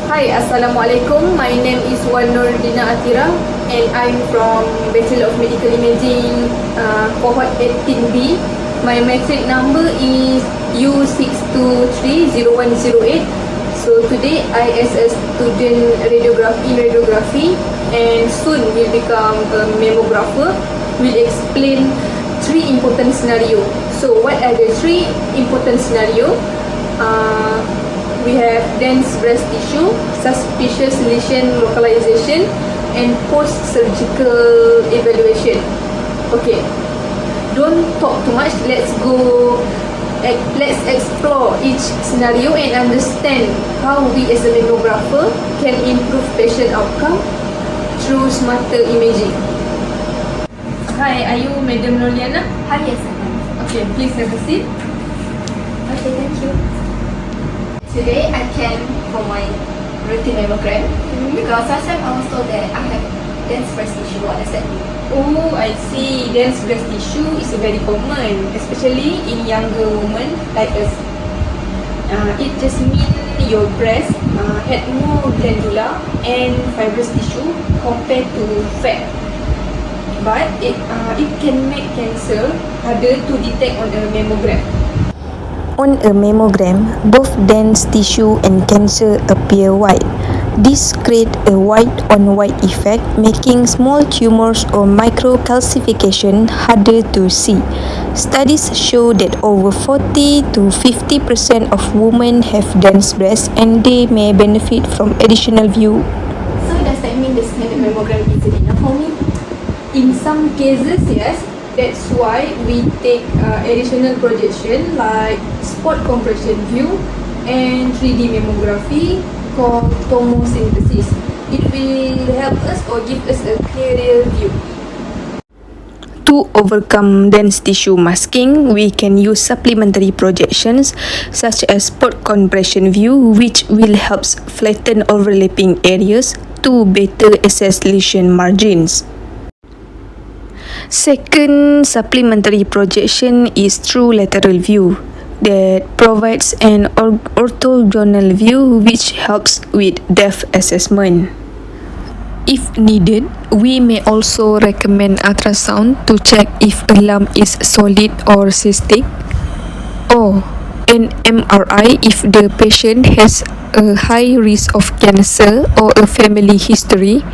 Hi, Assalamualaikum. My name is Wan Nordina Atira and I'm from Bachelor of Medical Imaging cohort 18B. My matric number is U6230108. So today I as a student radiography and soon will become a mammographer. Will explain three important scenario. So what are the three important scenario? We have dense breast tissue, suspicious lesion localization, and post-surgical evaluation. Okay, don't talk too much. Let's explore each scenario and understand how we as a mammographer can improve patient outcome through smarter imaging. Hi, are you Madam Noliana? Hi, yes, I am. Okay, please have a seat. Okay, thank you. Today I came for my routine mammogram because last time I was told that I have dense breast tissue. What does that mean? Oh, I see. Dense breast tissue is very common, especially in younger women like us. It just means your breast had more glandular and fibrous tissue compared to fat. But it can make cancer harder to detect on a mammogram. On a mammogram, both dense tissue and cancer appear white. This creates a white-on-white effect, making small tumors or microcalcification harder to see. Studies show that over 40 to 50% of women have dense breasts and they may benefit from additional view. So does that mean the standard mammogram isn't enough for me? In some cases, yes. That's why we take additional projection like spot compression view and 3D mammography called tomosynthesis. It will help us or give us a clearer view. To overcome dense tissue masking, we can use supplementary projections such as spot compression view, which will help flatten overlapping areas to better assess lesion margins. Second supplementary projection is true lateral view that provides an orthogonal view which helps with depth assessment. If needed, we may also recommend ultrasound to check if a lump is solid or cystic, or an MRI if the patient has a high risk of cancer or a family history.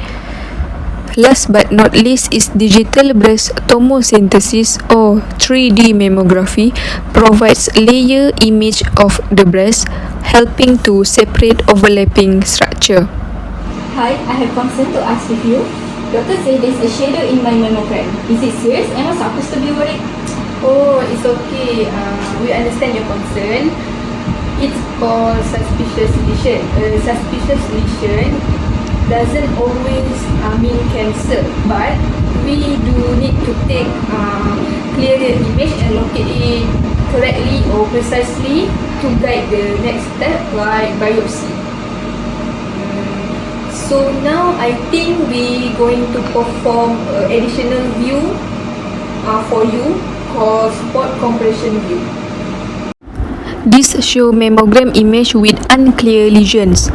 Last but not least is digital breast tomosynthesis or 3D mammography provides layer image of the breast, helping to separate overlapping structure. Hi, I have concern to ask with you. Doctor say there's a shadow in my mammogram. Is it serious? Am I supposed to be worried? Oh, it's okay. We understand your concern. It's called suspicious lesion. Suspicious lesion doesn't always mean cancer, but we do need to take clearer image and locate it correctly or precisely to guide the next step like biopsy. So now I think we going to perform additional view for you called spot compression view. This show mammogram image with unclear lesions.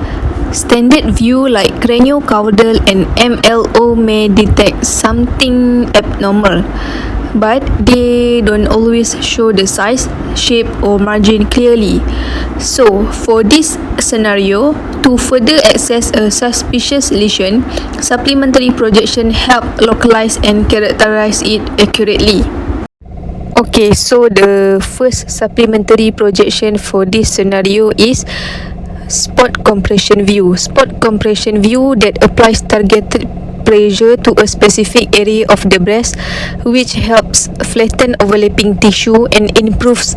Standard view like craniocaudal and MLO may detect something abnormal, but they don't always show the size, shape or margin clearly. So for this scenario, to further assess a suspicious lesion, supplementary projection help localize and characterize it accurately. Okay, so the first supplementary projection for this scenario is spot compression view. Spot compression view that applies targeted pressure to a specific area of the breast, which helps flatten overlapping tissue and improves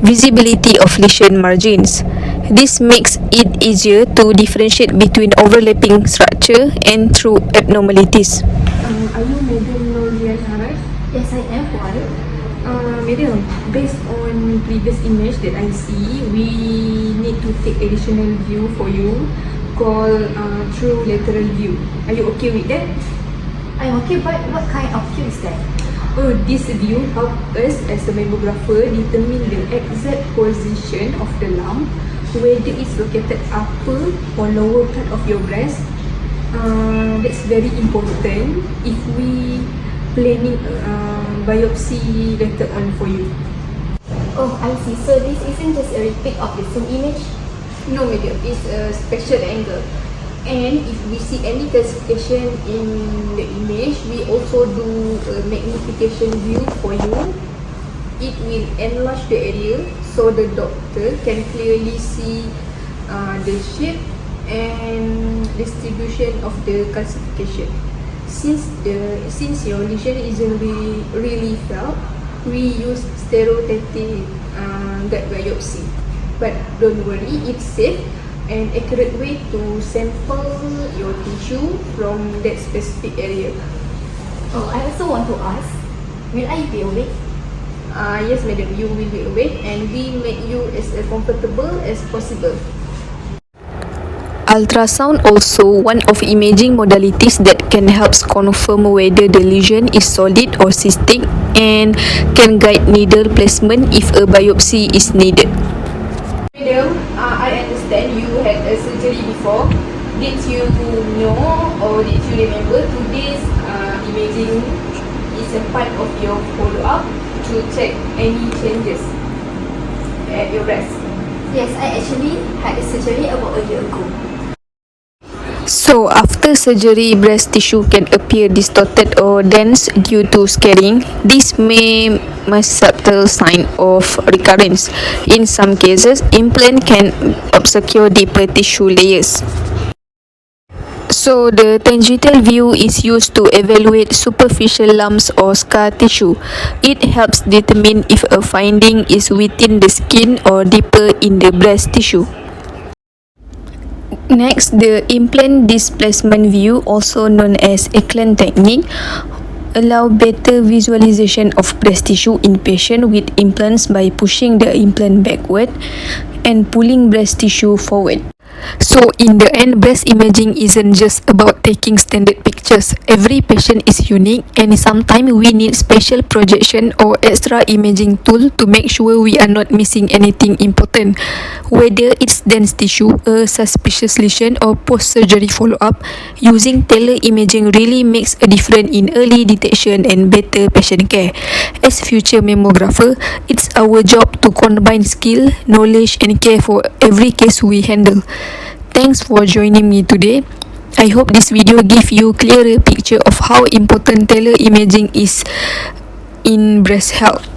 visibility of lesion margins. This makes it easier to differentiate between overlapping structure and true abnormalities. Are you Madam Noliana, right? Yes, I am. Why? Madam, based on previous image that I see, we need to take additional view for you called true lateral view. Are you okay with that? I'm okay, but what kind of view is that? Oh, this view help us as a mammographer determine the exact position of the lump whether it's located upper or lower part of your breast. That's very important if we planning biopsy later on for you. Oh, I see. So this isn't just a repeat of the same image? No, madam, it's a special angle. And if we see any calcification in the image, we also do a magnification view for you. It will enlarge the area so the doctor can clearly see the shape and distribution of the calcification. Since your lesion isn't really felt, we use stereotactic gut biopsy. But don't worry, it's safe and accurate way to sample your tissue from that specific area. Oh, I also want to ask, will I be awake? Yes, madam, you will be awake and we make you as comfortable as possible. Ultrasound also one of imaging modalities that can help confirm whether the lesion is solid or cystic and can guide needle placement if a biopsy is needed. Madam, I understand you had a surgery before. Did you know or did you remember today's imaging is a part of your follow-up to check any changes at your breast? Yes, I actually had a surgery about a year ago. So, after surgery, breast tissue can appear distorted or dense due to scarring. This may be a subtle sign of recurrence. In some cases, implant can obscure deeper tissue layers. So, the tangential view is used to evaluate superficial lumps or scar tissue. It helps determine if a finding is within the skin or deeper in the breast tissue. Next, the implant displacement view, also known as Eckland technique, allow better visualization of breast tissue in patients with implants by pushing the implant backward and pulling breast tissue forward. So in the end, breast imaging isn't just about taking standard pictures. Every patient is unique and sometimes we need special projection or extra imaging tool to make sure we are not missing anything important. Whether it's dense tissue, a suspicious lesion or post-surgery follow-up, using tele-imaging really makes a difference in early detection and better patient care. As future mammographer, it's our job to combine skill, knowledge and care for every case we handle. Thanks for joining me today. I hope this video gives you a clearer picture of how important tele-imaging is in breast health.